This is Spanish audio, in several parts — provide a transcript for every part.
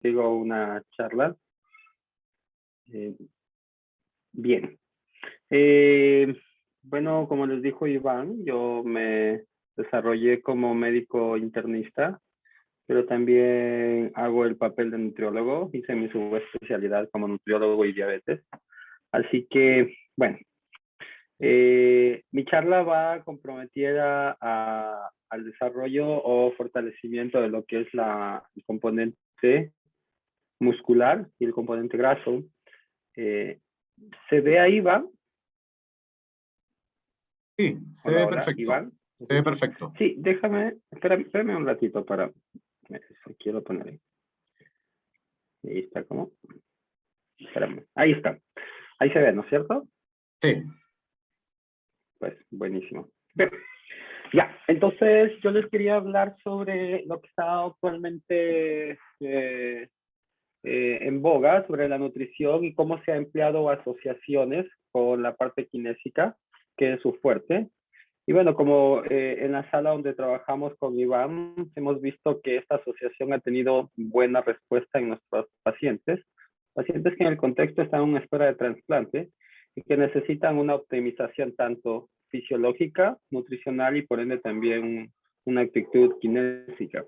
contigo una charla. Bien. Bueno, como les dijo Iván, yo me desarrollé como médico internista, pero también hago el papel de nutriólogo. Hice mi subespecialidad como nutriólogo y diabetes. Así que, bueno, mi charla va comprometida al desarrollo o fortalecimiento de lo que es el componente muscular y el componente graso. ¿Se ve ahí, Iván? Sí, se Hola, ve hola, perfecto. Iván. Se ve perfecto. Sí, déjame, espérame un ratito para, quiero poner ahí. Ahí está, ¿cómo? Espérame, ahí está. Ahí se ve, ¿no es cierto? Sí. Pues, buenísimo. Bien. Ya, entonces yo les quería hablar sobre lo que está actualmente en boga, sobre la nutrición y cómo se ha empleado asociaciones con la parte kinésica, que es su fuerte. Y bueno, como en la sala donde trabajamos con Iván, hemos visto que esta asociación ha tenido buena respuesta en nuestros pacientes, pacientes que en el contexto están en una espera de trasplante y que necesitan una optimización tanto fisiológica, nutricional y por ende también una actitud kinésica.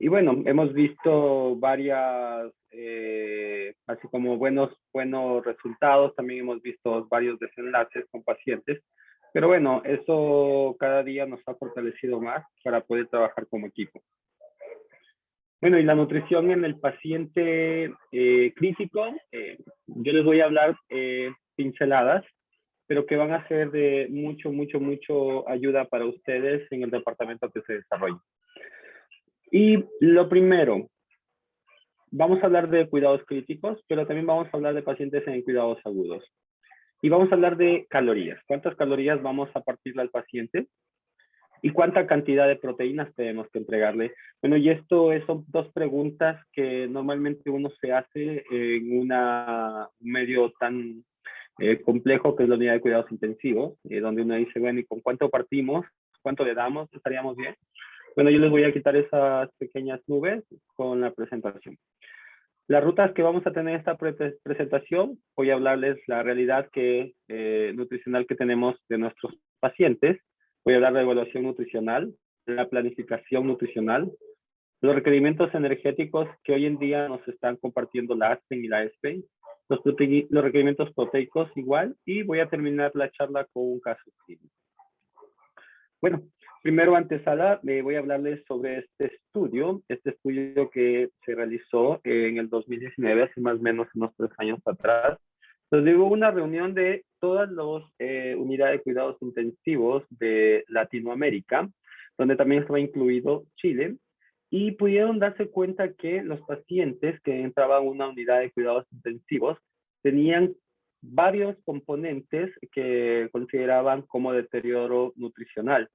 Y bueno, hemos visto varias, así como buenos resultados, también hemos visto varios desenlaces con pacientes, pero bueno, eso cada día nos ha fortalecido más para poder trabajar como equipo. Bueno, y la nutrición en el paciente crítico, yo les voy a hablar pinceladas, pero que van a ser de mucho ayuda para ustedes en el departamento que se desarrolle. Y lo primero, vamos a hablar de cuidados críticos, pero también vamos a hablar de pacientes en cuidados agudos. Y vamos a hablar de calorías. ¿Cuántas calorías vamos a partirle al paciente? ¿Y cuánta cantidad de proteínas tenemos que entregarle? Bueno, y esto son dos preguntas que normalmente uno se hace en un medio tan complejo que es la unidad de cuidados intensivos, donde uno dice, bueno, ¿y con cuánto partimos? ¿Cuánto le damos? ¿Estaríamos bien? Bueno, yo les voy a quitar esas pequeñas nubes con la presentación. Las rutas que vamos a tener en esta presentación, voy a hablarles la realidad nutricional que tenemos de nuestros pacientes. Voy a hablar de evaluación nutricional, la planificación nutricional, los requerimientos energéticos que hoy en día nos están compartiendo la ASPEN y la ESPEN, los requerimientos proteicos igual, y voy a terminar la charla con un caso clínico. Bueno, primero antesala, voy a hablarles sobre este estudio que se realizó en el 2019, hace más o menos unos 3 años atrás. Entonces hubo una reunión de todas las unidades de cuidados intensivos de Latinoamérica, donde también estaba incluido Chile, y pudieron darse cuenta que los pacientes que entraban a una unidad de cuidados intensivos tenían varios componentes que consideraban como deterioro nutricional.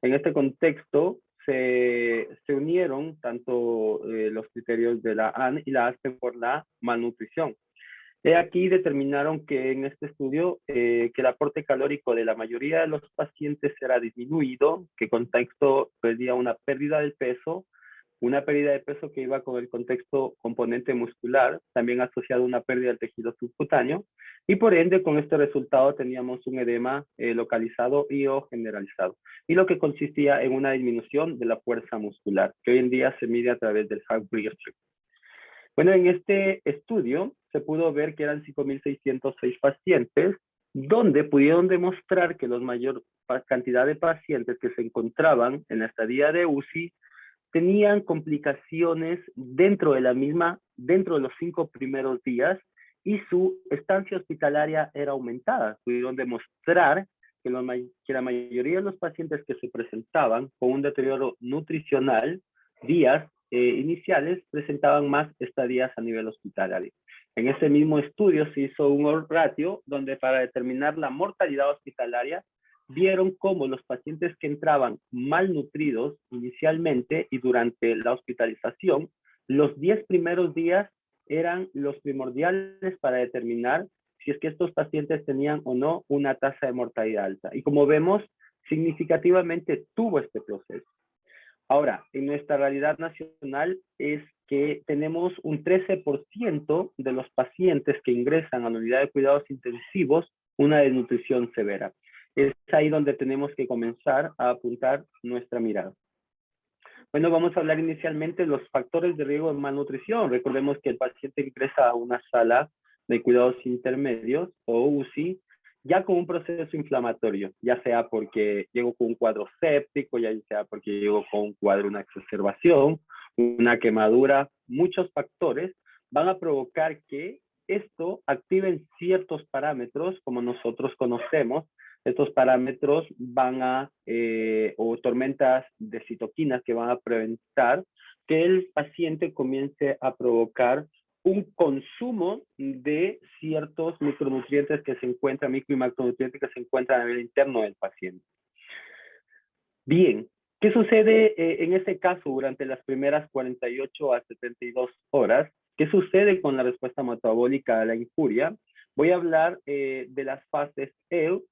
En este contexto se unieron tanto los criterios de la AN y la ASPEN por la malnutrición. Aquí determinaron que en este estudio que el aporte calórico de la mayoría de los pacientes era disminuido, que contexto pedía una pérdida de peso que iba con el contexto componente muscular, también asociado a una pérdida del tejido subcutáneo, y por ende con este resultado teníamos un edema localizado y o generalizado, y lo que consistía en una disminución de la fuerza muscular, que hoy en día se mide a través del Hawk-Briggs. Bueno, en este estudio se pudo ver que eran 5.606 pacientes, donde pudieron demostrar que la mayor cantidad de pacientes que se encontraban en la estadía de UCI tenían complicaciones dentro de los 5 primeros días y su estancia hospitalaria era aumentada. Pudieron demostrar que la mayoría de los pacientes que se presentaban con un deterioro nutricional, días iniciales, presentaban más estadías a nivel hospitalario. En ese mismo estudio se hizo un odds ratio donde para determinar la mortalidad hospitalaria vieron cómo los pacientes que entraban malnutridos inicialmente y durante la hospitalización, los 10 primeros días eran los primordiales para determinar si es que estos pacientes tenían o no una tasa de mortalidad alta. Y como vemos, significativamente tuvo este proceso. Ahora, en nuestra realidad nacional es que tenemos un 13% de los pacientes que ingresan a la unidad de cuidados intensivos una desnutrición severa. Es ahí donde tenemos que comenzar a apuntar nuestra mirada. Bueno, vamos a hablar inicialmente de los factores de riesgo de malnutrición. Recordemos que el paciente ingresa a una sala de cuidados intermedios o UCI ya con un proceso inflamatorio, ya sea porque llegó con un cuadro séptico, ya sea porque llegó con un cuadro, una exacerbación, una quemadura. Muchos factores van a provocar que esto active ciertos parámetros como nosotros conocemos. Estos parámetros van a, o tormentas de citoquinas que van a preventar que el paciente comience a provocar un consumo de ciertos micronutrientes que se encuentran, micro y macronutrientes que se encuentran a nivel interno del paciente. Bien, ¿qué sucede en este caso durante las primeras 48 a 72 horas? ¿Qué sucede con la respuesta metabólica a la injuria? Voy a hablar de las fases EO,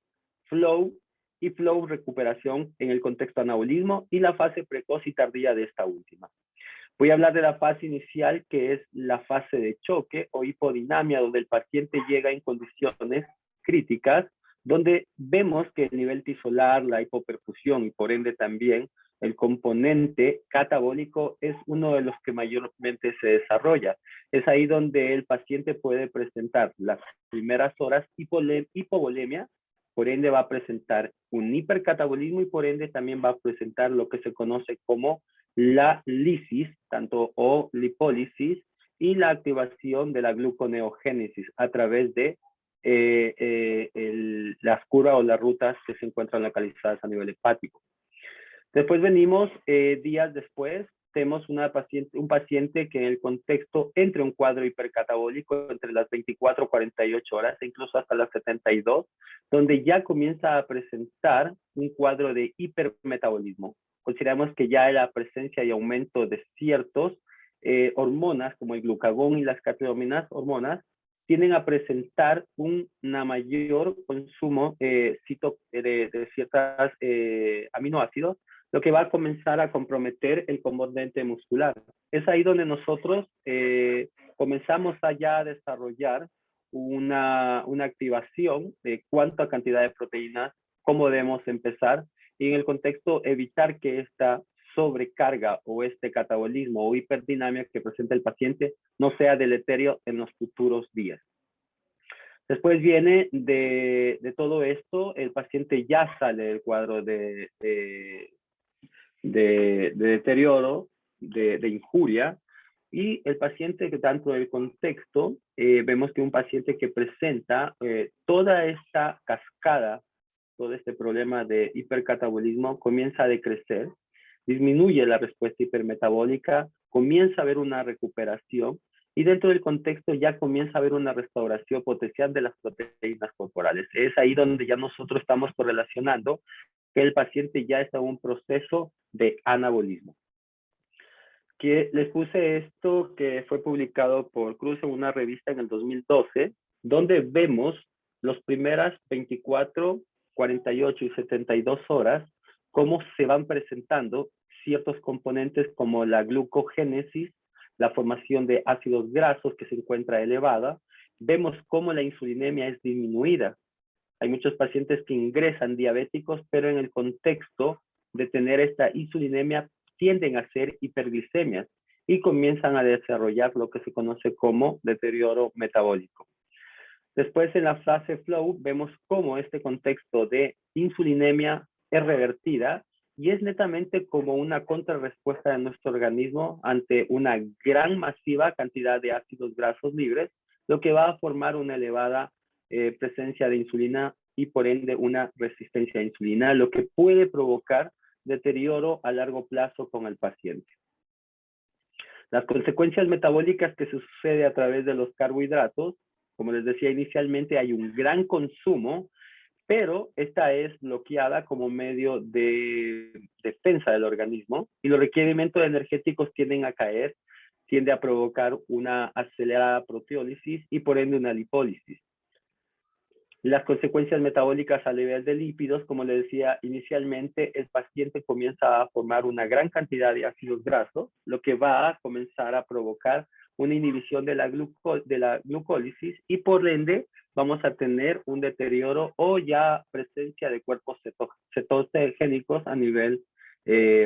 flow y flow recuperación en el contexto anabolismo y la fase precoz y tardía de esta última. Voy a hablar de la fase inicial, que es la fase de choque o hipodinamia, donde el paciente llega en condiciones críticas, donde vemos que el nivel tisolar, la hipoperfusión y por ende también el componente catabólico es uno de los que mayormente se desarrolla. Es ahí donde el paciente puede presentar las primeras horas hipovolemia, por ende va a presentar un hipercatabolismo y por ende también va a presentar lo que se conoce como la lisis, tanto o lipólisis, y la activación de la gluconeogénesis a través de las curvas o las rutas que se encuentran localizadas a nivel hepático. Después venimos días después, tenemos un paciente que en el contexto entre un cuadro hipercatabólico entre las 24 48 horas e incluso hasta las 72, donde ya comienza a presentar un cuadro de hipermetabolismo. Consideramos que ya la presencia y aumento de ciertos hormonas como el glucagón y las catecominas hormonas tienden a presentar una mayor consumo de ciertos aminoácidos, lo que va a comenzar a comprometer el componente muscular. Es ahí donde nosotros comenzamos a ya desarrollar una activación de cuánta cantidad de proteínas, cómo debemos empezar, y en el contexto evitar que esta sobrecarga o este catabolismo o hiperdinamia que presenta el paciente no sea deleterio en los futuros días. Después viene de todo esto, el paciente ya sale del cuadro de deterioro, de injuria, y el paciente que dentro del contexto, vemos que un paciente que presenta toda esta cascada, todo este problema de hipercatabolismo comienza a decrecer, disminuye la respuesta hipermetabólica, comienza a haber una recuperación y dentro del contexto ya comienza a haber una restauración potencial de las proteínas corporales. Es ahí donde ya nosotros estamos correlacionando que el paciente ya está en un proceso de anabolismo. Que les puse esto que fue publicado por Cruz en una revista en el 2012, donde vemos las primeras 24, 48 y 72 horas, cómo se van presentando ciertos componentes como la glucogénesis, la formación de ácidos grasos que se encuentra elevada. Vemos cómo la insulinemia es disminuida. Hay muchos pacientes que ingresan diabéticos, pero en el contexto de tener esta insulinemia tienden a ser hiperglicemias y comienzan a desarrollar lo que se conoce como deterioro metabólico. Después en la fase flow vemos cómo este contexto de insulinemia es revertida y es netamente como una contrarrespuesta de nuestro organismo ante una gran masiva cantidad de ácidos grasos libres, lo que va a formar una elevada presencia de insulina y por ende una resistencia a insulina, lo que puede provocar deterioro a largo plazo con el paciente. Las consecuencias metabólicas que se sucede a través de los carbohidratos, como les decía inicialmente, hay un gran consumo, pero esta es bloqueada como medio de defensa del organismo y los requerimientos energéticos tienden a caer, tiende a provocar una acelerada proteólisis y por ende una lipólisis. Las consecuencias metabólicas a nivel de lípidos, como le decía inicialmente, el paciente comienza a formar una gran cantidad de ácidos grasos, lo que va a comenzar a provocar una inhibición de la glucólisis y por ende vamos a tener un deterioro o ya presencia de cuerpos cetogénicos a nivel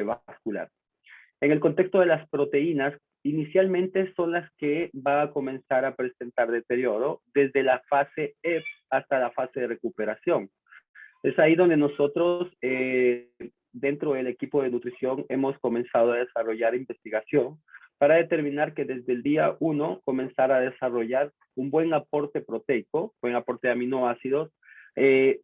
vascular. En el contexto de las proteínas, inicialmente son las que va a comenzar a presentar deterioro desde la fase E hasta la fase de recuperación. Es ahí donde nosotros, dentro del equipo de nutrición, hemos comenzado a desarrollar investigación para determinar que desde el día 1 comenzar a desarrollar un buen aporte proteico, buen aporte de aminoácidos,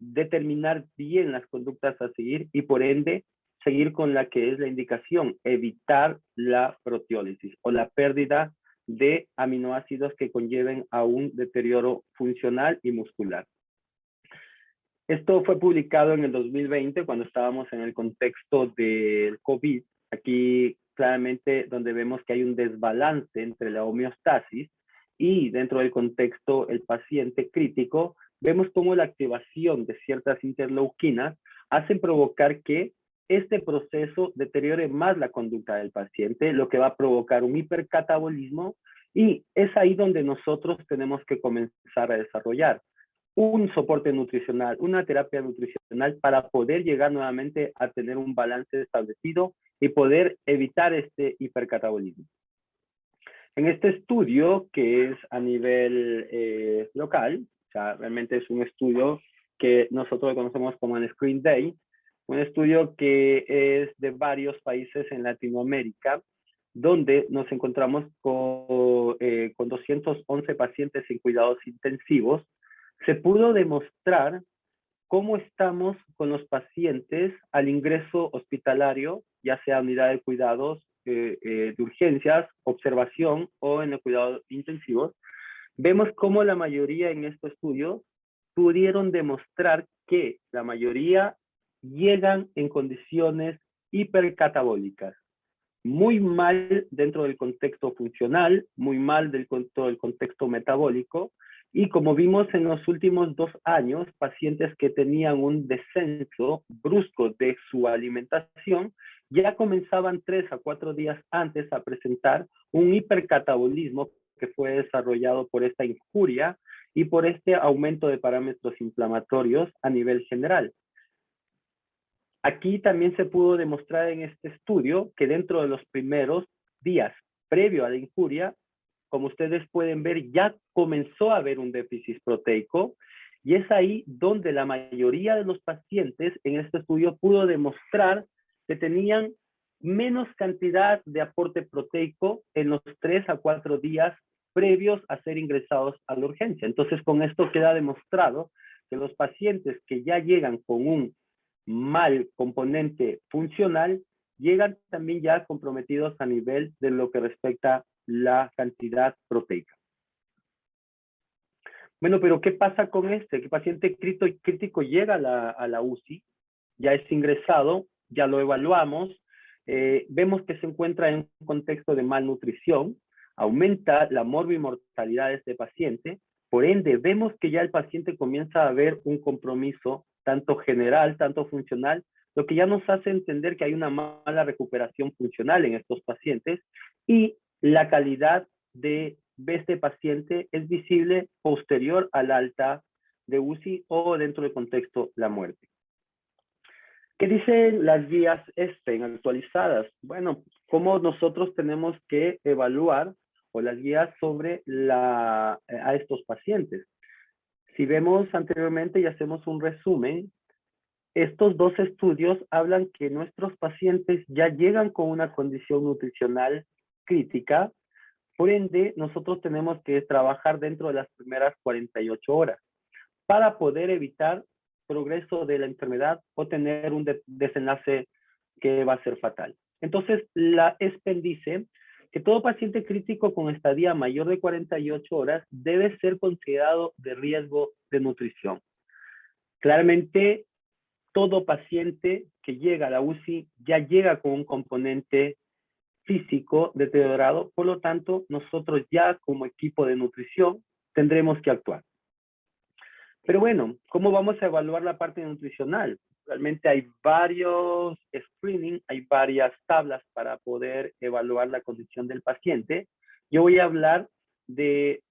determinar bien las conductas a seguir y por ende seguir con la que es la indicación, evitar la proteólisis o la pérdida de aminoácidos que conlleven a un deterioro funcional y muscular. Esto fue publicado en el 2020 cuando estábamos en el contexto del COVID. Aquí claramente donde vemos que hay un desbalance entre la homeostasis y dentro del contexto el paciente crítico, vemos cómo la activación de ciertas interleuquinas hacen provocar que este proceso deteriore más la conducta del paciente, lo que va a provocar un hipercatabolismo y es ahí donde nosotros tenemos que comenzar a desarrollar un soporte nutricional, una terapia nutricional para poder llegar nuevamente a tener un balance establecido y poder evitar este hipercatabolismo. En este estudio, que es a nivel local, o sea, realmente es un estudio que nosotros conocemos como el Screen Day, un estudio que es de varios países en Latinoamérica, donde nos encontramos con 211 pacientes en cuidados intensivos, se pudo demostrar cómo estamos con los pacientes al ingreso hospitalario, ya sea unidad de cuidados de urgencias, observación o en el cuidado intensivos. Vemos cómo la mayoría en este estudio pudieron demostrar que la mayoría llegan en condiciones hipercatabólicas, muy mal dentro del contexto funcional, muy mal dentro del contexto metabólico, y como vimos en los últimos 2 años, pacientes que tenían un descenso brusco de su alimentación, ya comenzaban 3 a 4 días antes a presentar un hipercatabolismo que fue desarrollado por esta injuria y por este aumento de parámetros inflamatorios a nivel general. Aquí también se pudo demostrar en este estudio que dentro de los primeros días previo a la injuria, como ustedes pueden ver, ya comenzó a haber un déficit proteico y es ahí donde la mayoría de los pacientes en este estudio pudo demostrar que tenían menos cantidad de aporte proteico en los 3 a 4 días previos a ser ingresados a la urgencia. Entonces, con esto queda demostrado que los pacientes que ya llegan con un mal componente funcional, llegan también ya comprometidos a nivel de lo que respecta la cantidad proteica. Bueno, pero ¿qué pasa con este? ¿Qué paciente crítico llega a la UCI? Ya es ingresado, ya lo evaluamos, vemos que se encuentra en un contexto de malnutrición, aumenta la morbimortalidad de este paciente, por ende vemos que ya el paciente comienza a ver un compromiso tanto general, tanto funcional, lo que ya nos hace entender que hay una mala recuperación funcional en estos pacientes y la calidad de este paciente es visible posterior al alta de UCI o dentro del contexto la muerte. ¿Qué dicen las guías actualizadas? Bueno, cómo nosotros tenemos que evaluar o las guías sobre a estos pacientes. Si vemos anteriormente y hacemos un resumen, estos 2 estudios hablan que nuestros pacientes ya llegan con una condición nutricional crítica, por ende, nosotros tenemos que trabajar dentro de las primeras 48 horas para poder evitar progreso de la enfermedad o tener un desenlace que va a ser fatal. Entonces, la ESPEN dice que todo paciente crítico con estadía mayor de 48 horas debe ser considerado de riesgo de nutrición. Claramente, todo paciente que llega a la UCI ya llega con un componente físico deteriorado, por lo tanto, nosotros ya como equipo de nutrición tendremos que actuar. Pero bueno, ¿cómo vamos a evaluar la parte nutricional? Realmente hay varios screening, hay varias tablas para poder evaluar la condición del paciente. Yo voy a hablar de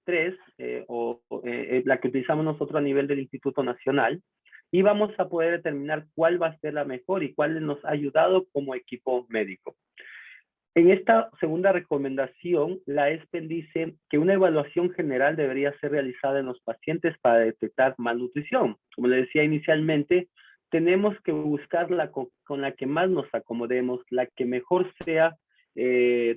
tres, la que utilizamos nosotros a nivel del Instituto Nacional, y vamos a poder determinar cuál va a ser la mejor y cuál nos ha ayudado como equipo médico. En esta segunda recomendación, la ESPEN dice que una evaluación general debería ser realizada en los pacientes para detectar malnutrición. Como le decía inicialmente, tenemos que buscar con la que más nos acomodemos, la que mejor sea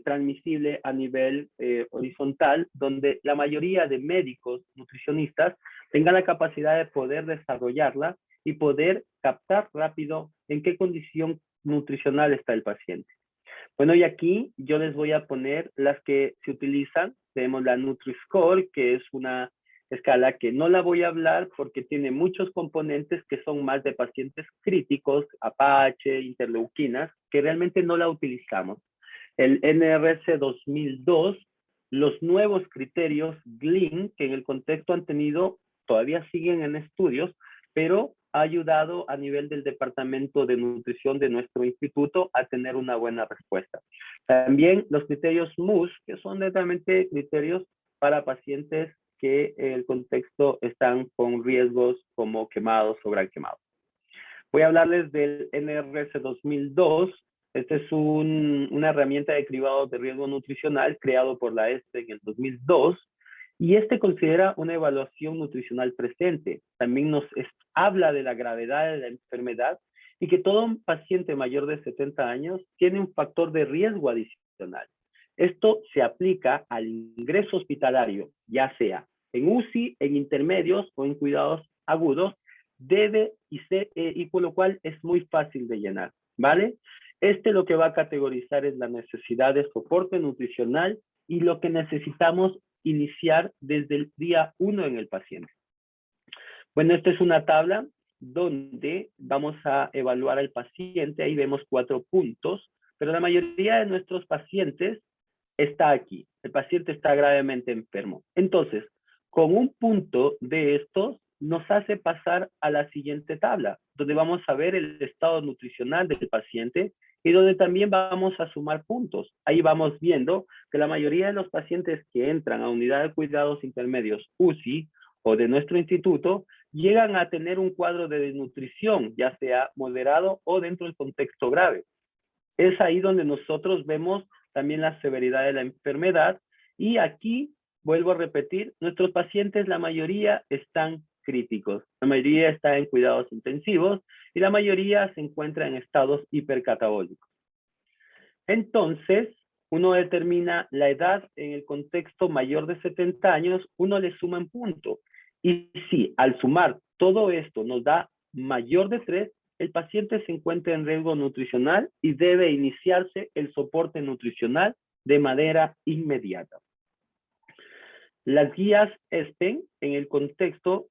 transmisible a nivel horizontal, donde la mayoría de médicos nutricionistas tengan la capacidad de poder desarrollarla y poder captar rápido en qué condición nutricional está el paciente. Bueno, y aquí yo les voy a poner las que se utilizan. Tenemos la Nutri-Score, que es una escala que no la voy a hablar porque tiene muchos componentes que son más de pacientes críticos, Apache, interleuquinas, que realmente no la utilizamos. El NRS 2002, los nuevos criterios GLIN, que en el contexto han tenido, todavía siguen en estudios, pero ha ayudado a nivel del Departamento de Nutrición de nuestro instituto a tener una buena respuesta. También los criterios MUS, que son netamente criterios para pacientes que en el contexto están con riesgos como quemados o gran quemados. Voy a hablarles del NRS 2002. Esta es una herramienta de cribado de riesgo nutricional creado por la ESPE en el 2002. Y este considera una evaluación nutricional presente. También nos habla de la gravedad de la enfermedad y que todo paciente mayor de 70 años tiene un factor de riesgo adicional. Esto se aplica al ingreso hospitalario, ya sea en UCI, en intermedios o en cuidados agudos, y por lo cual es muy fácil de llenar, ¿vale? Lo que va a categorizar es la necesidad de soporte nutricional y lo que necesitamos iniciar desde el día 1 en el paciente. Bueno, esta es una tabla donde vamos a evaluar al paciente. Ahí vemos 4 puntos, pero la mayoría de nuestros pacientes está aquí. El paciente está gravemente enfermo. Entonces, con un punto de estos, nos hace pasar a la siguiente tabla, donde vamos a ver el estado nutricional del paciente y donde también vamos a sumar puntos. Ahí vamos viendo que la mayoría de los pacientes que entran a unidad de cuidados intermedios UCI o de nuestro instituto llegan a tener un cuadro de desnutrición, ya sea moderado o dentro del contexto grave. Es ahí donde nosotros vemos también la severidad de la enfermedad y aquí, vuelvo a repetir, nuestros pacientes, la mayoría están críticos, la mayoría está en cuidados intensivos y la mayoría se encuentra en estados hipercatabólicos. Entonces, uno determina la edad en el contexto mayor de 70 años, uno le suma en punto. Y si al sumar todo esto nos da mayor de 3, el paciente se encuentra en riesgo nutricional y debe iniciarse el soporte nutricional de manera inmediata. Las guías ASPEN, en el contexto,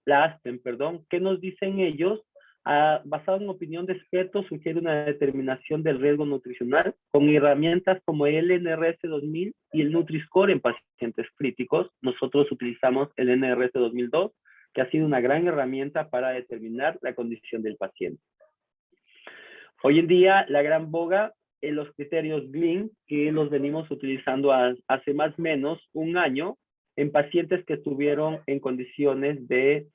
¿qué nos dicen ellos? Basado en opinión de expertos, sugiere una determinación del riesgo nutricional con herramientas como el NRS 2000 y el Nutri-Score en pacientes críticos. Nosotros utilizamos el NRS 2002, que ha sido una gran herramienta para determinar la condición del paciente. Hoy en día, la gran boga en los criterios GLIN, que los venimos utilizando hace más o menos un año en pacientes que estuvieron en condiciones de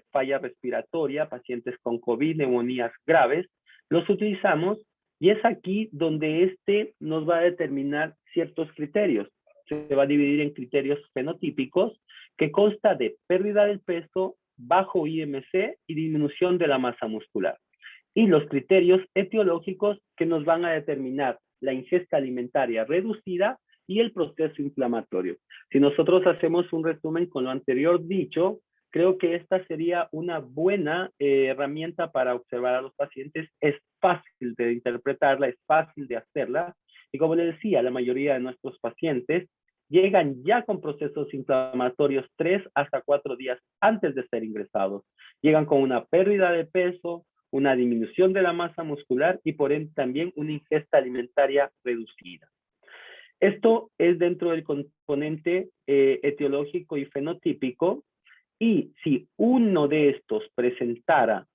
falla respiratoria, pacientes con COVID, neumonías graves, los utilizamos y es aquí donde nos va a determinar ciertos criterios. Se va a dividir en criterios fenotípicos que consta de pérdida del peso, bajo IMC y disminución de la masa muscular. Y los criterios etiológicos que nos van a determinar la ingesta alimentaria reducida y el proceso inflamatorio. Si nosotros hacemos un resumen con lo anterior dicho, creo que esta sería una buena herramienta para observar a los pacientes. Es fácil de interpretarla, es fácil de hacerla. Y como les decía, la mayoría de nuestros pacientes llegan ya con procesos inflamatorios 3 hasta 4 días antes de ser ingresados. Llegan con una pérdida de peso, una disminución de la masa muscular y por ende también una ingesta alimentaria reducida. Esto es dentro del componente etiológico y fenotípico. Y si uno de estos presentara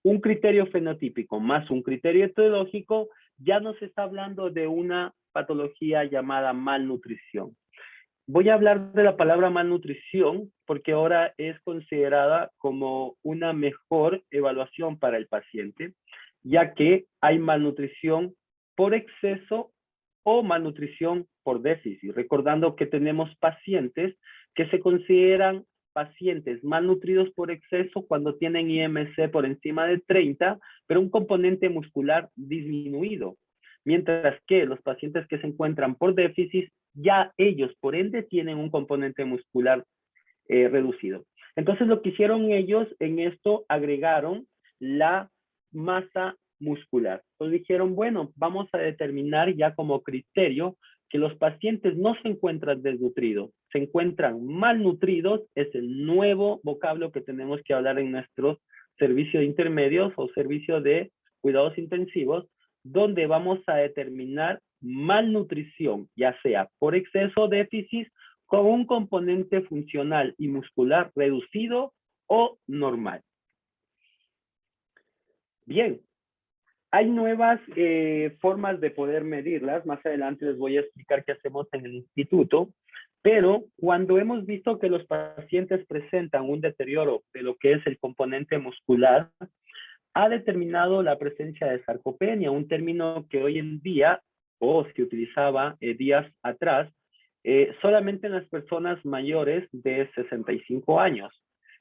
un criterio fenotípico más un criterio etiológico, ya nos está hablando de una patología llamada malnutrición. Voy a hablar de la palabra malnutrición porque ahora es considerada como una mejor evaluación para el paciente, ya que hay malnutrición por exceso o malnutrición por déficit. Recordando que tenemos pacientes que se consideran pacientes malnutridos por exceso cuando tienen IMC por encima de 30, pero un componente muscular disminuido. Mientras que los pacientes que se encuentran por déficit, ya ellos por ende tienen un componente muscular reducido. Entonces lo que hicieron ellos en esto, agregaron la masa muscular. Entonces dijeron, bueno, vamos a determinar ya como criterio que los pacientes no se encuentran desnutridos, se encuentran malnutridos, es el nuevo vocablo que tenemos que hablar en nuestros servicios intermedios o servicios de cuidados intensivos, donde vamos a determinar malnutrición, ya sea por exceso o déficit, con un componente funcional y muscular reducido o normal. Bien, hay nuevas formas de poder medirlas. Más adelante les voy a explicar qué hacemos en el instituto. Pero cuando hemos visto que los pacientes presentan un deterioro de lo que es el componente muscular, ha determinado la presencia de sarcopenia, un término que hoy en día, o se utilizaba días atrás, solamente en las personas mayores de 65 años.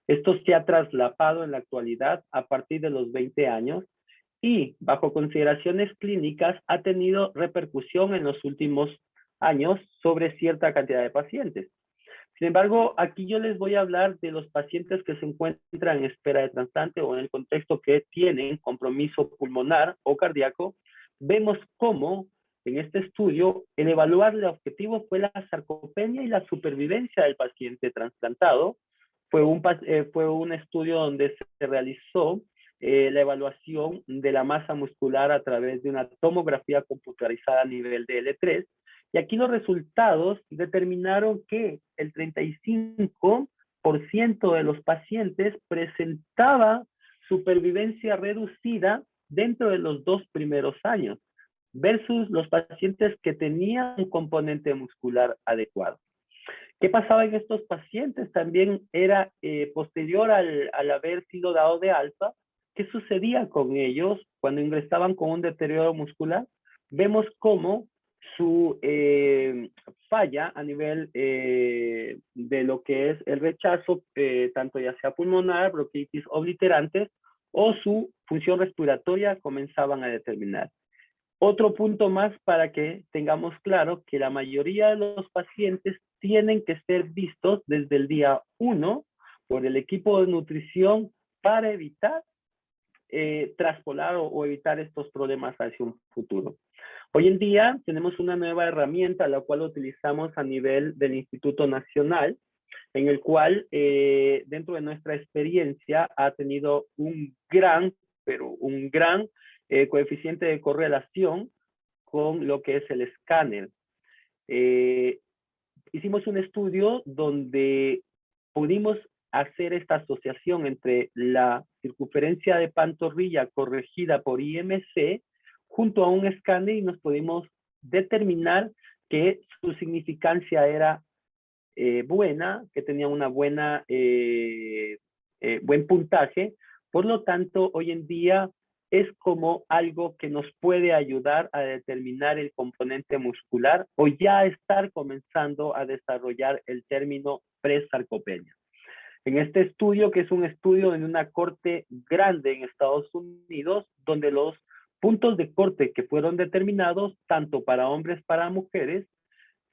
Esto se ha traslapado en la actualidad a partir de los 20 años y bajo consideraciones clínicas ha tenido repercusión en los últimos años sobre cierta cantidad de pacientes. Sin embargo, aquí yo les voy a hablar de los pacientes que se encuentran en espera de trasplante o en el contexto que tienen compromiso pulmonar o cardíaco. Vemos cómo en este estudio el evaluar el objetivo fue la sarcopenia y la supervivencia del paciente trasplantado. Fue un estudio donde se realizó la evaluación de la masa muscular a través de una tomografía computarizada a nivel de L3. Y aquí los resultados determinaron que el 35% de los pacientes presentaba supervivencia reducida dentro de los 2 primeros años, versus los pacientes que tenían un componente muscular adecuado. ¿Qué pasaba en estos pacientes? También era posterior al haber sido dado de alta. ¿Qué sucedía con ellos cuando ingresaban con un deterioro muscular? Vemos cómo su falla a nivel de lo que es el rechazo, tanto ya sea pulmonar, bronquitis obliterante, o su función respiratoria comenzaban a determinar. Otro punto más para que tengamos claro que la mayoría de los pacientes tienen que ser vistos desde el día 1 por el equipo de nutrición para evitar traspolar o evitar estos problemas hacia un futuro. Hoy en día tenemos una nueva herramienta la cual utilizamos a nivel del Instituto Nacional, en el cual dentro de nuestra experiencia ha tenido un gran coeficiente de correlación con lo que es el escáner. Hicimos un estudio donde pudimos hacer esta asociación entre la circunferencia de pantorrilla corregida por IMC junto a un escáner y nos pudimos determinar que su significancia era buena, que tenía una buen puntaje. Por lo tanto, hoy en día es como algo que nos puede ayudar a determinar el componente muscular o ya estar comenzando a desarrollar el término presarcopenia. En este estudio, que es un estudio en una corte grande en Estados Unidos, donde los puntos de corte que fueron determinados, tanto para hombres como para mujeres,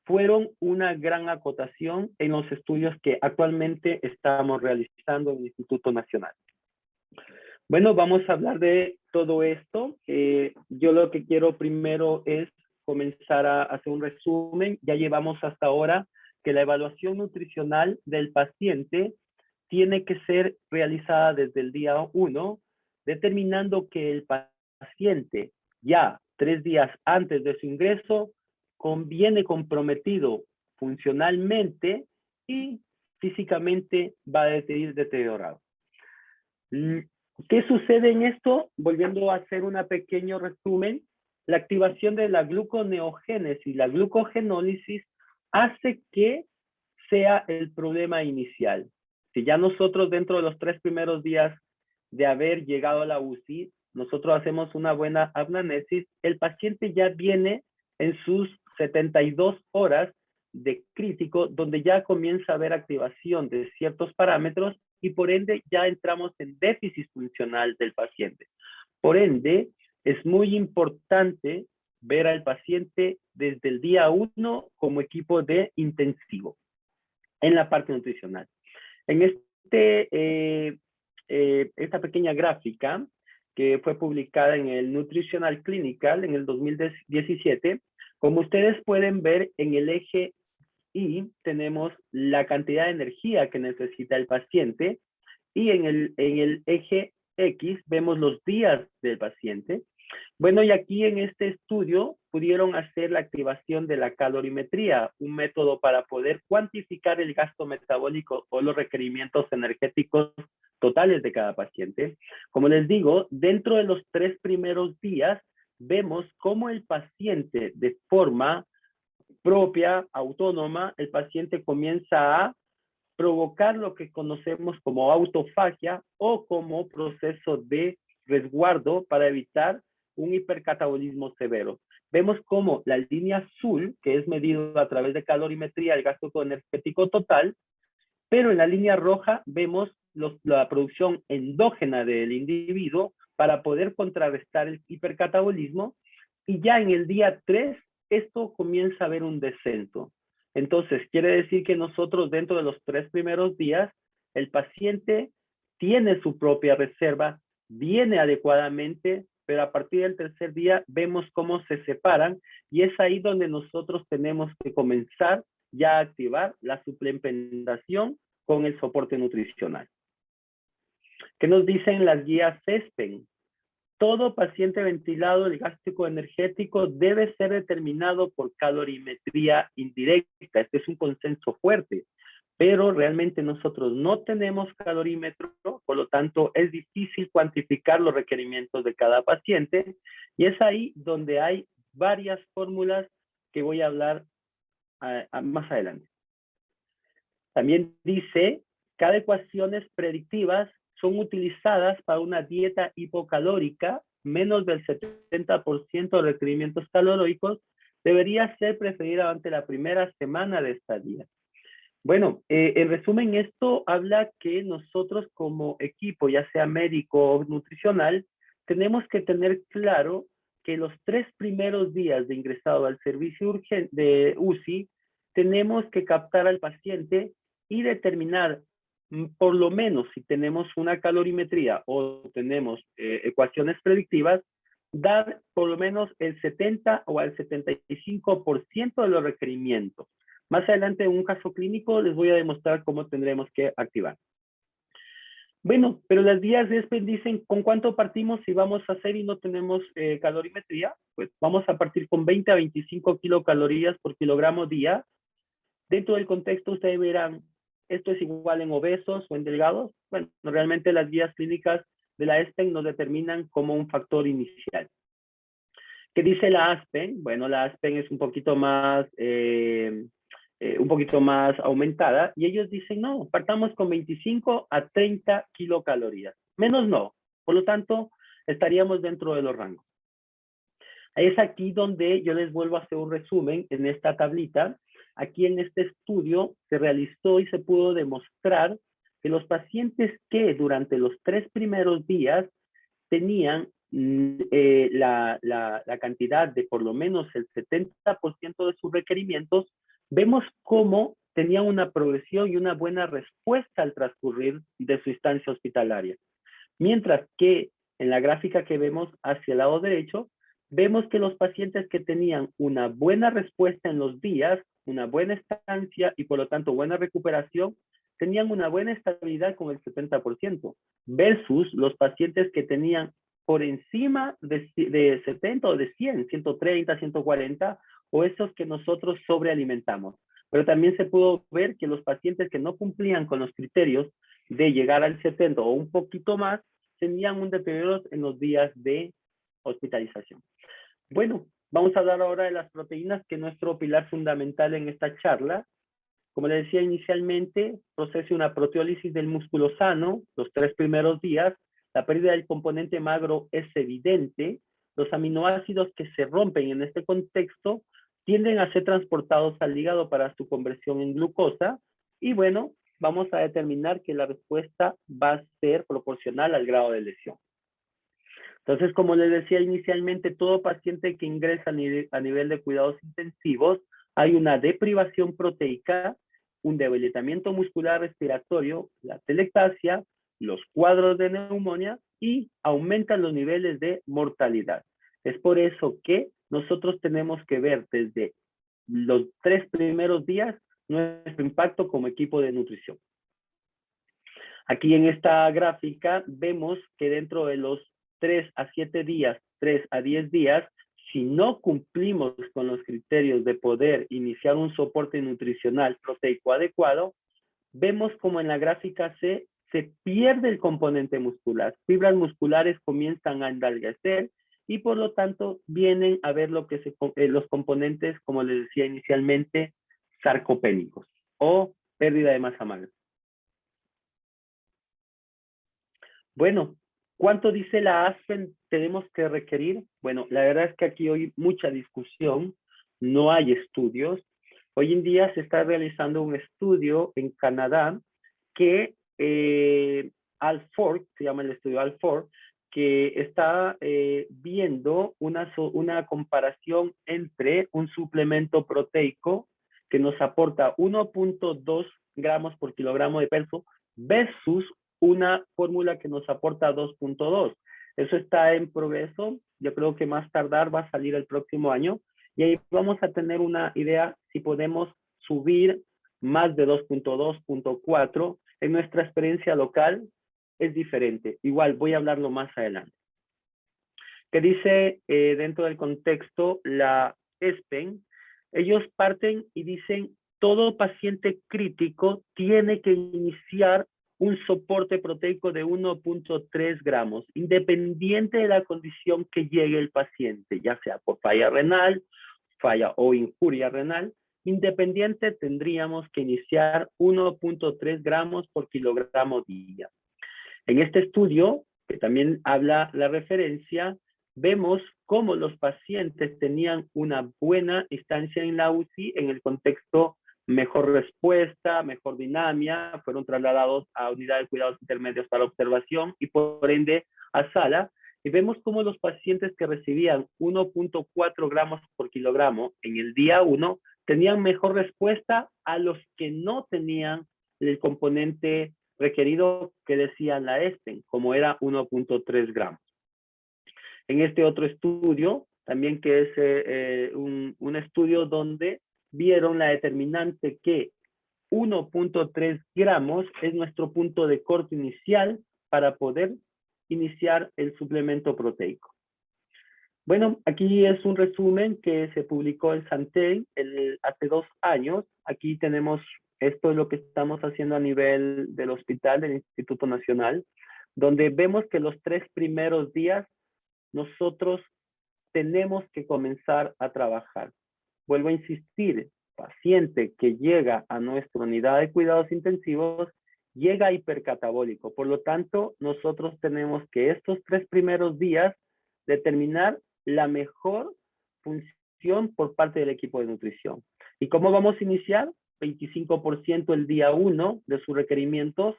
fueron una gran acotación en los estudios que actualmente estamos realizando en el Instituto Nacional. Bueno, vamos a hablar de todo esto. Yo lo que quiero primero es comenzar a hacer un resumen. Ya llevamos hasta ahora que la evaluación nutricional del paciente tiene que ser realizada desde el día 1, determinando que el paciente ya 3 días antes de su ingreso viene comprometido funcionalmente y físicamente va a ir deteriorado. ¿Qué sucede en esto? Volviendo a hacer un pequeño resumen, la activación de la gluconeogénesis, la glucogenólisis, hace que sea el problema inicial. Si ya nosotros dentro de los 3 primeros días de haber llegado a la UCI, nosotros hacemos una buena anamnesis, el paciente ya viene en sus 72 horas de crítico, donde ya comienza a haber activación de ciertos parámetros y por ende ya entramos en déficit funcional del paciente. Por ende, es muy importante ver al paciente desde el día 1 como equipo de intensivo en la parte nutricional. En esta pequeña gráfica que fue publicada en el Nutritional Clinical en el 2017, como ustedes pueden ver en el eje Y tenemos la cantidad de energía que necesita el paciente y en el eje X vemos los días del paciente. Bueno, y aquí en este estudio pudieron hacer la activación de la calorimetría, un método para poder cuantificar el gasto metabólico o los requerimientos energéticos totales de cada paciente. Como les digo, dentro de los 3 primeros días, vemos cómo el paciente de forma propia, autónoma, el paciente comienza a provocar lo que conocemos como autofagia o como proceso de resguardo para evitar un hipercatabolismo severo. Vemos cómo la línea azul, que es medido a través de calorimetría, el gasto energético total, pero en la línea roja vemos la producción endógena del individuo para poder contrarrestar el hipercatabolismo y ya en el día 3 esto comienza a haber un descenso. Entonces, quiere decir que nosotros dentro de los 3 primeros días, el paciente tiene su propia reserva, viene adecuadamente, pero a partir del 3er día vemos cómo se separan y es ahí donde nosotros tenemos que comenzar ya a activar la suplementación con el soporte nutricional. ¿Qué nos dicen las guías ESPEN? Todo paciente ventilado del gasto energético debe ser determinado por calorimetría indirecta. Este es un consenso fuerte, pero realmente nosotros no tenemos calorímetro, por lo tanto es difícil cuantificar los requerimientos de cada paciente y es ahí donde hay varias fórmulas que voy a hablar más adelante. También dice que adecuaciones predictivas son utilizadas para una dieta hipocalórica, menos del 70% de requerimientos calóricos, debería ser preferida durante la primera semana de estadía. Bueno, en resumen, esto habla que nosotros como equipo, ya sea médico o nutricional, tenemos que tener claro que los 3 primeros días de ingresado al servicio urgente de UCI, tenemos que captar al paciente y determinar por lo menos si tenemos una calorimetría o tenemos ecuaciones predictivas, dar por lo menos el 70 o el 75% de los requerimientos. Más adelante en un caso clínico les voy a demostrar cómo tendremos que activar. Bueno, pero las guías de ESPEN dicen con cuánto partimos si vamos a hacer y no tenemos calorimetría. Pues vamos a partir con 20 a 25 kilocalorías por kilogramo día. Dentro del contexto ustedes verán, ¿esto es igual en obesos o en delgados? Bueno, realmente las guías clínicas de la ESPEN nos determinan como un factor inicial. ¿Qué dice la ASPEN? Bueno, la ASPEN es un poquito más aumentada y ellos dicen, no, partamos con 25 a 30 kilocalorías. Menos no. Por lo tanto, estaríamos dentro de los rangos. Es aquí donde yo les vuelvo a hacer un resumen en esta tablita. Aquí en este estudio se realizó y se pudo demostrar que los pacientes que durante los 3 primeros días tenían la cantidad de por lo menos el 70% de sus requerimientos, vemos cómo tenían una progresión y una buena respuesta al transcurrir de su instancia hospitalaria. Mientras que en la gráfica que vemos hacia el lado derecho, vemos que los pacientes que tenían una buena respuesta en los días, una buena estancia y por lo tanto buena recuperación, tenían una buena estabilidad con el 70%, versus los pacientes que tenían por encima de 70 o de 100, 130, 140, o esos que nosotros sobrealimentamos. Pero también se pudo ver que los pacientes que no cumplían con los criterios de llegar al 70 o un poquito más, tenían un deterioro en los días de hospitalización. Bueno, vamos a hablar ahora de las proteínas, que es nuestro pilar fundamental en esta charla. Como les decía inicialmente, procese una proteólisis del músculo sano los 3 primeros días. La pérdida del componente magro es evidente. Los aminoácidos que se rompen en este contexto tienden a ser transportados al hígado para su conversión en glucosa. Y bueno, vamos a determinar que la respuesta va a ser proporcional al grado de lesión. Entonces, como les decía inicialmente, todo paciente que ingresa a nivel de cuidados intensivos, hay una deprivación proteica, un debilitamiento muscular respiratorio, la telectasia, los cuadros de neumonía y aumentan los niveles de mortalidad. Es por eso que nosotros tenemos que ver desde los 3 primeros días nuestro impacto como equipo de nutrición. Aquí en esta gráfica vemos que dentro de los 3 a 7 días, 3 a 10 días, si no cumplimos con los criterios de poder iniciar un soporte nutricional proteico adecuado, vemos como en la gráfica se pierde el componente muscular. Fibras musculares comienzan a endarrecer y por lo tanto vienen a ver lo que los componentes, como les decía inicialmente, sarcopénicos o pérdida de masa magra. Bueno, ¿cuánto dice la ASPEN tenemos que requerir? Bueno, la verdad es que aquí hoy mucha discusión, no hay estudios. Hoy en día se está realizando un estudio en Canadá que Al4, se llama el estudio Al4, que está viendo una comparación entre un suplemento proteico que nos aporta 1.2 gramos por kilogramo de peso versus una fórmula que nos aporta 2.2. Eso está en progreso. Yo creo que más tardar va a salir el próximo año. Y ahí vamos a tener una idea si podemos subir más de 2.2, 2.4. En nuestra experiencia local es diferente. Igual voy a hablarlo más adelante. ¿Qué dice dentro del contexto la ESPEN? Ellos parten y dicen, todo paciente crítico tiene que iniciar un soporte proteico de 1.3 gramos, independiente de la condición que llegue el paciente, ya sea por falla renal, falla o injuria renal, independiente tendríamos que iniciar 1.3 gramos por kilogramo día. En este estudio, que también habla la referencia, vemos cómo los pacientes tenían una buena estancia en la UCI en el contexto mejor respuesta, mejor dinamia, fueron trasladados a unidad de cuidados intermedios para observación y por ende a sala. Y vemos cómo los pacientes que recibían 1.4 gramos por kilogramo en el día 1 tenían mejor respuesta a los que no tenían el componente requerido que decía la ESPEN, como era 1.3 gramos. En este otro estudio, también que es un estudio donde vieron la determinante que 1.3 gramos es nuestro punto de corte inicial para poder iniciar el suplemento proteico. Bueno, aquí es un resumen que se publicó en Santé hace 2 años. Aquí tenemos, esto es lo que estamos haciendo a nivel del hospital, del Instituto Nacional, donde vemos que los 3 primeros días nosotros tenemos que comenzar a trabajar. Vuelvo a insistir, paciente que llega a nuestra unidad de cuidados intensivos llega hipercatabólico. Por lo tanto, nosotros tenemos que estos 3 primeros días determinar la mejor función por parte del equipo de nutrición. ¿Y cómo vamos a iniciar? 25% el día 1 de sus requerimientos.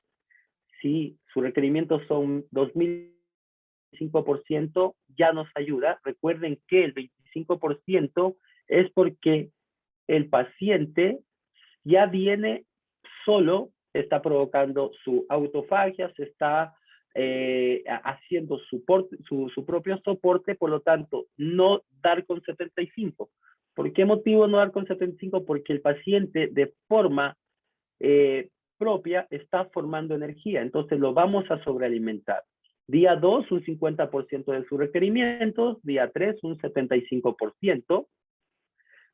Si sus requerimientos son 2.005%, ya nos ayuda. Recuerden que el 25% es porque el paciente ya viene solo, está provocando su autofagia, se está haciendo su propio soporte, por lo tanto, no dar con 75. ¿Por qué motivo no dar con 75? Porque el paciente de forma propia está formando energía, entonces lo vamos a sobrealimentar. Día 2, un 50% de sus requerimientos, día 3, un 75%.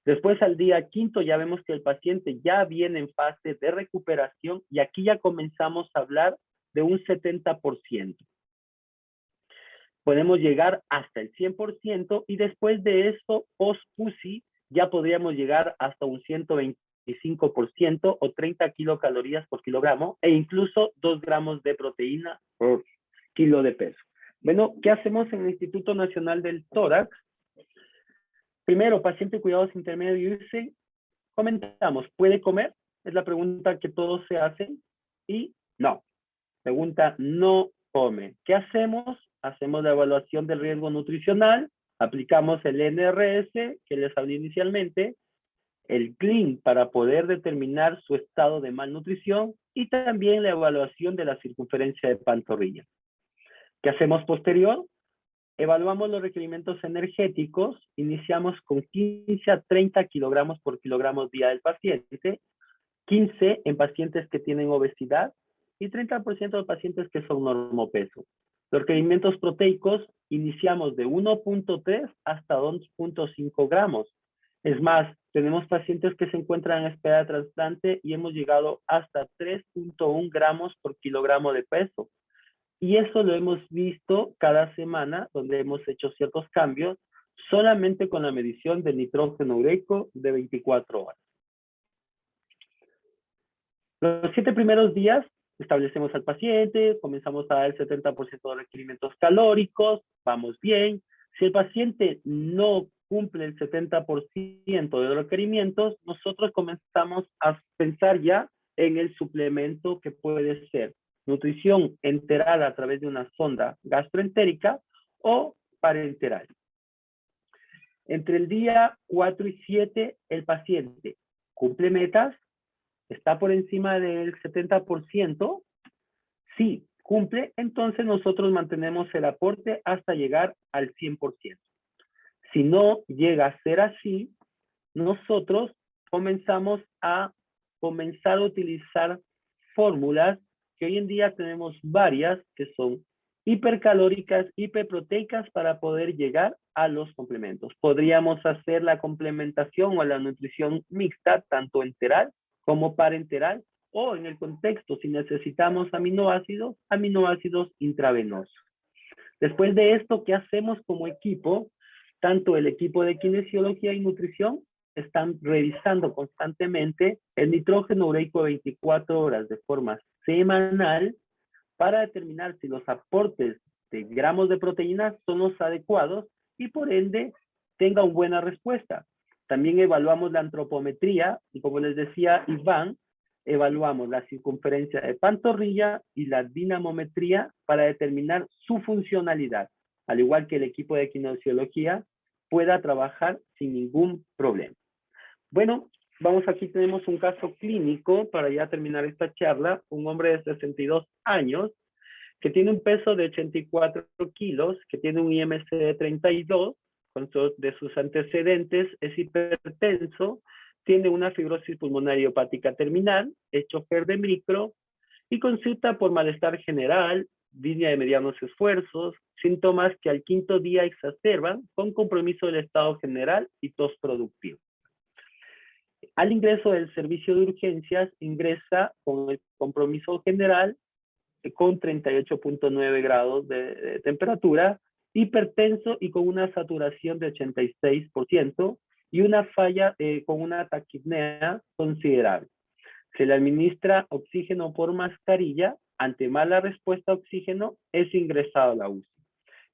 Después, al día quinto, ya vemos que el paciente ya viene en fase de recuperación y aquí ya comenzamos a hablar de un 70%. Podemos llegar hasta el 100% y después de esto, post-UCI, ya podríamos llegar hasta un 125% o 30 kilocalorías por kilogramo e incluso 2 gramos de proteína por kilo de peso. Bueno, ¿qué hacemos en el Instituto Nacional del Tórax? Primero, paciente cuidados intermedios, comentamos, ¿puede comer? Es la pregunta que todos se hacen y no. Pregunta, no come. ¿Qué hacemos? Hacemos la evaluación del riesgo nutricional, aplicamos el NRS que les hablé inicialmente, el CLIN para poder determinar su estado de malnutrición y también la evaluación de la circunferencia de pantorrilla. ¿Qué hacemos posterior? Evaluamos los requerimientos energéticos, iniciamos con 15 a 30 kilogramos por kilogramo día del paciente, 15 en pacientes que tienen obesidad y 30% de pacientes que son normopeso. Los requerimientos proteicos iniciamos de 1.3 hasta 2.5 gramos. Es más, tenemos pacientes que se encuentran en espera de trasplante y hemos llegado hasta 3.1 gramos por kilogramo de peso. Y eso lo hemos visto cada semana, donde hemos hecho ciertos cambios, solamente con la medición del nitrógeno ureico de 24 horas. Los 7 primeros días establecemos al paciente, comenzamos a dar el 70% de requerimientos calóricos, vamos bien. Si el paciente no cumple el 70% de los requerimientos, nosotros comenzamos a pensar ya en el suplemento que puede ser nutrición enteral a través de una sonda gastroentérica o parenteral. Entre el día 4 y 7, el paciente cumple metas, está por encima del 70%, sí, cumple, entonces nosotros mantenemos el aporte hasta llegar al 100%. Si no llega a ser así, nosotros comenzamos a utilizar fórmulas que hoy en día tenemos varias que son hipercalóricas, hiperproteicas para poder llegar a los complementos. Podríamos hacer la complementación o la nutrición mixta, tanto enteral como parenteral, o en el contexto, si necesitamos aminoácidos intravenosos. Después de esto, ¿qué hacemos como equipo? Tanto el equipo de kinesiología y nutrición están revisando constantemente el nitrógeno ureico 24 horas de forma semanal para determinar si los aportes de gramos de proteínas son los adecuados y por ende tenga una buena respuesta. También evaluamos la antropometría y como les decía Iván, evaluamos la circunferencia de pantorrilla y la dinamometría para determinar su funcionalidad, al igual que el equipo de kinesiología pueda trabajar sin ningún problema. Bueno, aquí tenemos un caso clínico para ya terminar esta charla, un hombre de 62 años que tiene un peso de 84 kilos, que tiene un IMC de 32, de sus antecedentes es hipertenso, tiene una fibrosis pulmonar idiopática terminal, es chofer de micro y consulta por malestar general, disnea de medianos esfuerzos, síntomas que al quinto día exacerban con compromiso del estado general y tos productiva. Al ingreso del servicio de urgencias, ingresa con el compromiso general con 38.9 grados de temperatura, hipertenso y con una saturación de 86% y una falla con una taquipnea considerable. Se le administra oxígeno por mascarilla. Ante mala respuesta a oxígeno, es ingresado a la UCI.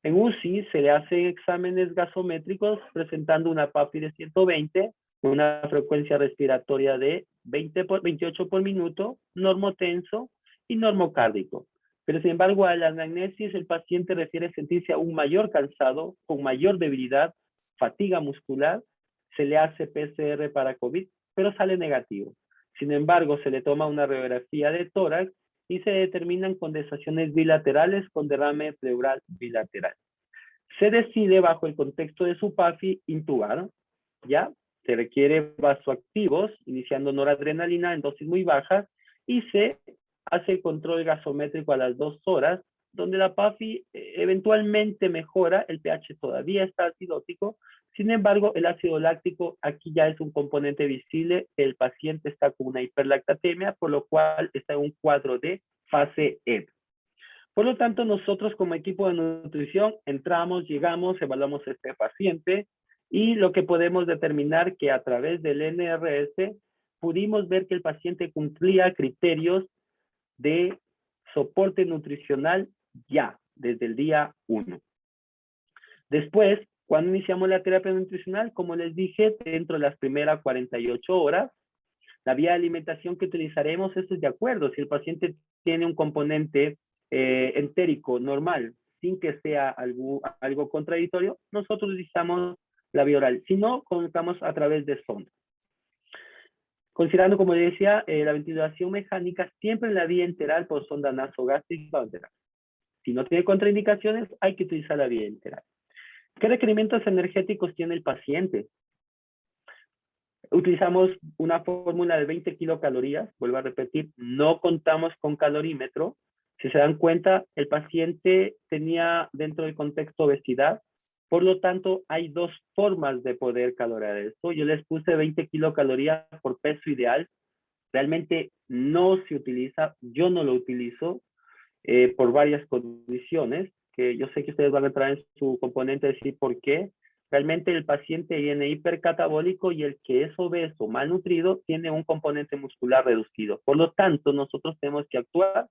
En UCI se le hacen exámenes gasométricos presentando una PAPI de 120, una frecuencia respiratoria de 28 por minuto, normotenso y normocárdico. Pero sin embargo, a la anamnesis el paciente refiere sentirse aún mayor cansado, con mayor debilidad, fatiga muscular, se le hace PCR para COVID, pero sale negativo. Sin embargo, se le toma una radiografía de tórax y se determinan condensaciones bilaterales con derrame pleural bilateral. Se decide, bajo el contexto de su PAFI, intubar, ¿ya? Se requiere vasoactivos, iniciando noradrenalina en dosis muy bajas, y se hace el control gasométrico a las 2 horas, donde la PAFI eventualmente mejora, el pH todavía está acidótico, sin embargo, el ácido láctico aquí ya es un componente visible, el paciente está con una hiperlactatemia, por lo cual está en un cuadro de fase E. Por lo tanto, nosotros como equipo de nutrición entramos, llegamos, evaluamos a este paciente y lo que podemos determinar que a través del NRS pudimos ver que el paciente cumplía criterios de soporte nutricional ya, desde el día 1. Después, cuando iniciamos la terapia nutricional, como les dije, dentro de las primeras 48 horas, la vía de alimentación que utilizaremos, esto es de acuerdo. Si el paciente tiene un componente entérico normal, sin que sea algo contradictorio, nosotros utilizamos la vía oral. Si no, colocamos a través de sonda. Considerando, como decía, la ventilación mecánica siempre en la vía enteral por sonda nasogástrica o enteral. Si no tiene contraindicaciones, hay que utilizar la vía enteral. ¿Qué requerimientos energéticos tiene el paciente? Utilizamos una fórmula de 20 kilocalorías, vuelvo a repetir, no contamos con calorímetro. Si se dan cuenta, el paciente tenía dentro del contexto obesidad, por lo tanto, hay dos formas de poder calorear esto. Yo les puse 20 kilocalorías por peso ideal. Realmente no se utiliza, yo no lo utilizo por varias condiciones, que yo sé que ustedes van a entrar en su componente decir por qué. Realmente el paciente viene hipercatabólico y el que es obeso, malnutrido, tiene un componente muscular reducido. Por lo tanto, nosotros tenemos que actuar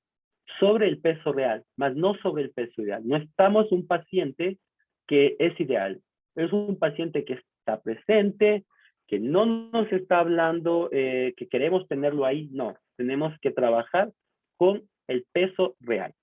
sobre el peso real, más no sobre el peso ideal. No estamos un paciente que es ideal. Es un paciente que está presente, que no nos está hablando, que queremos tenerlo ahí. No, tenemos que trabajar con el peso real.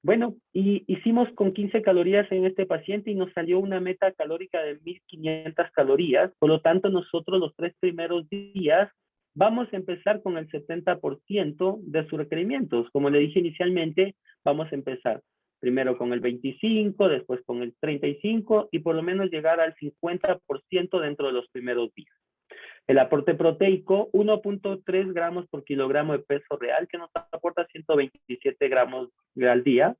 Bueno, y hicimos con 15 calorías en este paciente y nos salió una meta calórica de 1500 calorías. Por lo tanto, nosotros los 3 primeros días vamos a empezar con el 70% de sus requerimientos. Como le dije inicialmente, vamos a empezar primero con el 25, después con el 35 y por lo menos llegar al 50% dentro de los primeros días. El aporte proteico, 1.3 gramos por kilogramo de peso real, que nos aporta 127 gramos al día.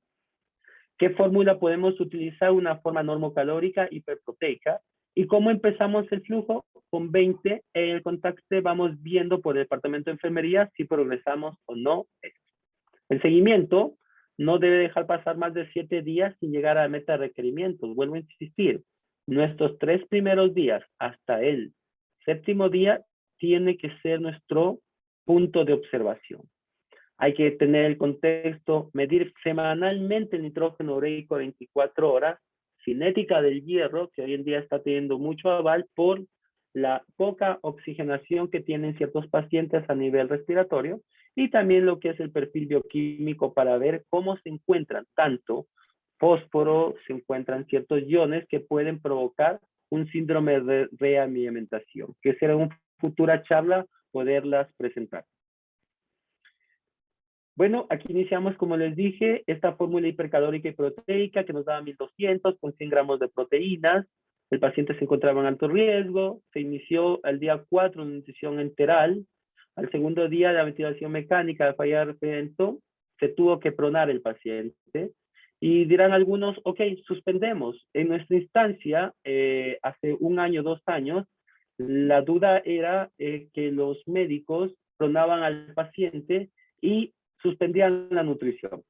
¿Qué fórmula podemos utilizar? Una forma normocalórica hiperproteica. ¿Y cómo empezamos el flujo? Con 20 en el contacto vamos viendo por el departamento de enfermería si progresamos o no. El seguimiento no debe dejar pasar más de 7 días sin llegar a la meta de requerimientos. Vuelvo a insistir, nuestros 3 primeros días hasta el 7º día tiene que ser nuestro punto de observación. Hay que tener el contexto, medir semanalmente el nitrógeno ureico 24 horas, cinética del hierro, que hoy en día está teniendo mucho aval por la poca oxigenación que tienen ciertos pacientes a nivel respiratorio, y también lo que es el perfil bioquímico para ver cómo se encuentran tanto fósforo, se encuentran ciertos iones que pueden provocar un síndrome de reamiamentación, que será en una futura charla poderlas presentar. Bueno, aquí iniciamos, como les dije, esta fórmula hipercalórica y proteica que nos daba 1200 con 100 gramos de proteínas. El paciente se encontraba en alto riesgo. Se inició el día 4 en nutrición enteral. Al segundo día de la ventilación mecánica de falla de referimiento, se tuvo que pronar el paciente. Y dirán algunos, ok, suspendemos. En nuestra instancia, hace 1 año, 2 años, la duda era que los médicos pronaban al paciente y suspendían la nutrición,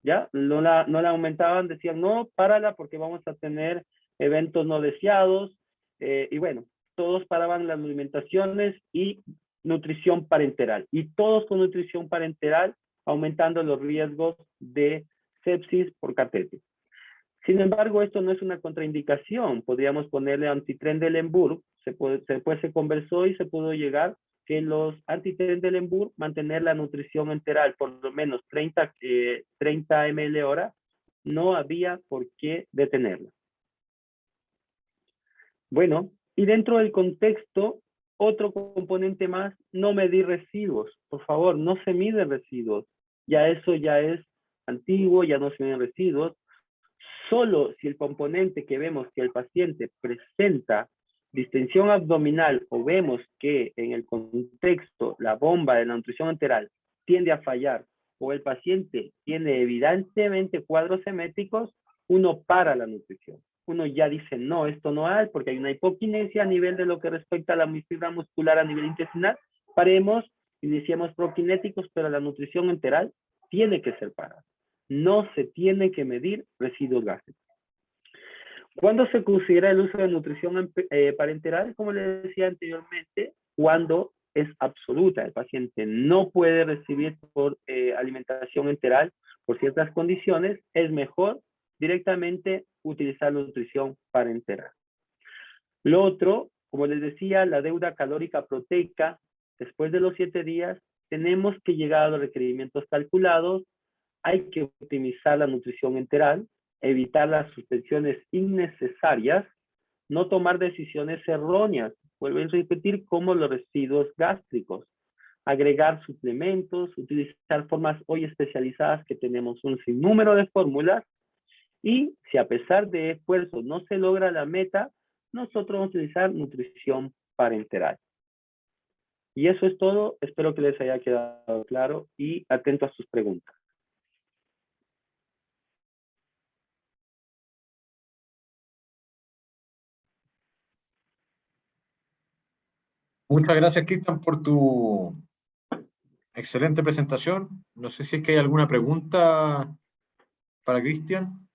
¿ya? No la aumentaban, decían, no, párala porque vamos a tener eventos no deseados, y bueno, todos paraban las alimentaciones y nutrición parenteral, y todos con nutrición parenteral, aumentando los riesgos de sepsis por catéter. Sin embargo, esto no es una contraindicación, podríamos ponerle antitrendelenburg, después se conversó y se pudo llegar que los antitrendelenburg mantener la nutrición enteral por lo menos 30 ml hora, no había por qué detenerla. Bueno, y dentro del contexto, otro componente más, no medir residuos. Por favor, no se miden residuos. Ya eso ya es antiguo, ya no se miden residuos. Solo si el componente que vemos que el paciente presenta distensión abdominal o vemos que en el contexto la bomba de la nutrición enteral tiende a fallar o el paciente tiene evidentemente cuadros eméticos, uno para la nutrición. Uno ya dice, no, esto no hay, porque hay una hipoquinesia a nivel de lo que respecta a la fibra muscular a nivel intestinal. Paremos, iniciemos prokinéticos, pero la nutrición enteral tiene que ser parada. No se tiene que medir residuos gástricos. ¿Cuándo se considera el uso de nutrición parenteral? Como les decía anteriormente, cuando es absoluta. El paciente no puede recibir por alimentación enteral por ciertas condiciones. Es mejor directamente utilizar la nutrición parenteral. Lo otro, como les decía, la deuda calórica proteica, después de los 7 días, tenemos que llegar a los requerimientos calculados. Hay que optimizar la nutrición enteral, evitar las suspensiones innecesarias, no tomar decisiones erróneas. Vuelvo a repetir, como los residuos gástricos. Agregar suplementos, utilizar formas hoy especializadas que tenemos un sinnúmero de fórmulas. Y si a pesar de esfuerzo no se logra la meta, nosotros vamos a utilizar nutrición parenteral. Y eso es todo. Espero que les haya quedado claro y atento a sus preguntas. Muchas gracias, Cristian, por tu excelente presentación. No sé si es que hay alguna pregunta para Cristian.